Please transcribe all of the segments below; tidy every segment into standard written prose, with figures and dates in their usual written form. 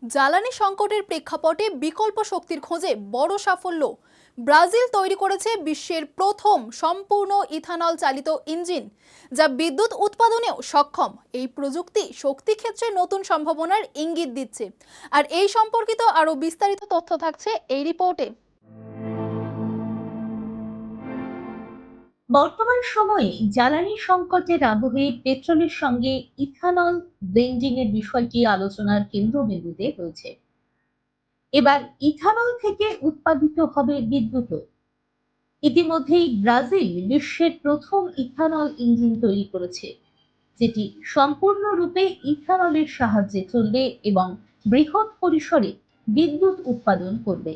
জ্বালানি সংকটের প্রেক্ষাপটে বিকল্প শক্তির খোঁজে বড় সাফল্য। ব্রাজিল তৈরি করেছে বিশ্বের প্রথম সম্পূর্ণ ইথানল চালিত ইঞ্জিন, যা বিদ্যুৎ উৎপাদনেও সক্ষম। এই প্রযুক্তি শক্তি ক্ষেত্রে নতুন সম্ভাবনার ইঙ্গিত দিচ্ছে। আর এই সম্পর্কিত আরো বিস্তারিত তথ্য থাকছে এই রিপোর্টে। বর্তমান সময়ে জ্বালানি সংকটের আবহে পেট্রোলের সঙ্গে ইথানল ব্লেন্ডিং এর বিষয়টি আলোচনার কেন্দ্রবিন্দুতে রয়েছে। এবার ইথানল থেকে উৎপাদিত হবে বিদ্যুৎ। ইতিমধ্যেই ব্রাজিল বিশ্বের প্রথম ইথানল ইঞ্জিন তৈরি করেছে, যেটি সম্পূর্ণরূপে ইথানলের সাহায্যে চলবে এবং বৃহৎ পরিসরে বিদ্যুৎ উৎপাদন করবে।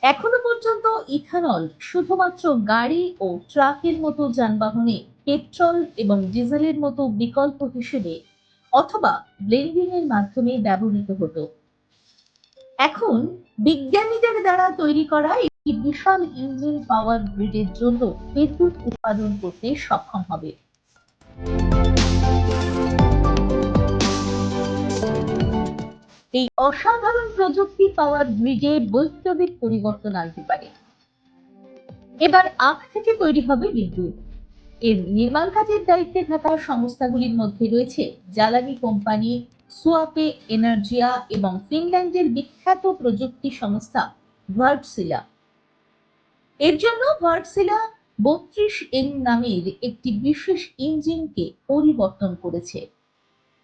এখনো পর্যন্ত ইথানল শুধুমাত্র গাড়ি ও ট্রাকের মতো যানবাহনে পেট্রোল এবং ডিজেলের মতো বিকল্প হিসেবে অথবা ব্লেন্ডিং এর মাধ্যমে ব্যবহৃত হতো। এখন বিজ্ঞানীদের দ্বারা তৈরি করা একটি বিশাল ইঞ্জিন পাওয়ার গ্রিডের জন্য বিদ্যুৎ উৎপাদন করতে সক্ষম হবে। এই অসাধারণ প্রযুক্তি পাওয়ার গ্রিডে বৈপ্লবিক পরিবর্তন আনতে পারে। এবার আখ থেকে তৈরি হবে বিদ্যুৎ। এর নির্মাণ কাজের দায়িত্বে থাকা সংস্থাগুলির মধ্যে রয়েছে জ্বালানি কোম্পানি সুয়াপে এনার্জিয়া এবং ফিনল্যান্ডের বিখ্যাত প্রযুক্তি সংস্থা ভার্টসিলা। এর জন্য ভার্টসিলা 32M নামের একটি বিশেষ ইঞ্জিনকে পরিবর্তন করেছে,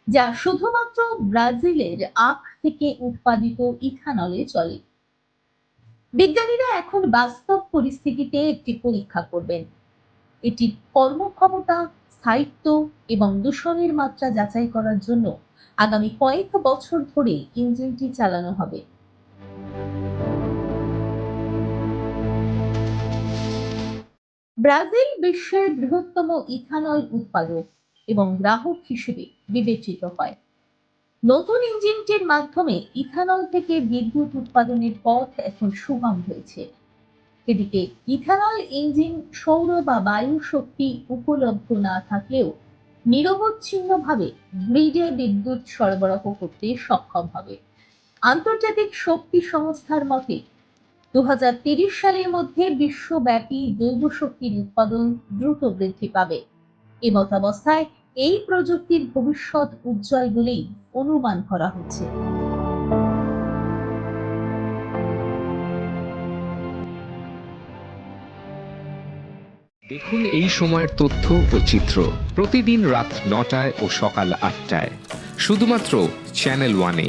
যা শুধুমাত্র ব্রাজিলের আখ থেকে উৎপাদিত ইথানলে চলে। বিজ্ঞানীরা এখন বাস্তব পরিস্থিতিতে একটি পরীক্ষা করবেন। এটি কর্মক্ষমতা, স্থায়িত্ব এবং দূষণের মাত্রা যাচাই করার জন্য আগামী কয়েক বছর ধরে ইঞ্জিনটি চালানো হবে। ব্রাজিল বিশ্বের বৃহত্তম ইথানল উৎপাদক এবং গ্রাহক হিসেবে বিবেচিত হয়। নতুন ইঞ্জিনটির মাধ্যমে ইথানল থেকে বিদ্যুৎ উৎপাদনের পথ এখন সুগম হয়েছে। এদিকে ইথানল ইঞ্জিন সৌর বা বায়ু শক্তি উপলব্ধ না থাকলেও নিরবচ্ছিন্নভাবে গ্রিডে বিদ্যুৎ সরবরাহ করতে সক্ষম হবে। আন্তর্জাতিক শক্তি সংস্থার মতে 2030 সালের মধ্যে বিশ্বব্যাপী জৈব শক্তির উৎপাদন দ্রুত বৃদ্ধি পাবে। এমতাবস্থায় এই প্রযুক্তির ভবিষ্যৎ উজ্জ্বল বলেই অনুমান করা হচ্ছে। দেখুন এই সময়ের তথ্য ও চিত্র প্রতিদিন রাত 9টায় ও সকাল 8টায় শুধুমাত্র চ্যানেল ওয়ানে।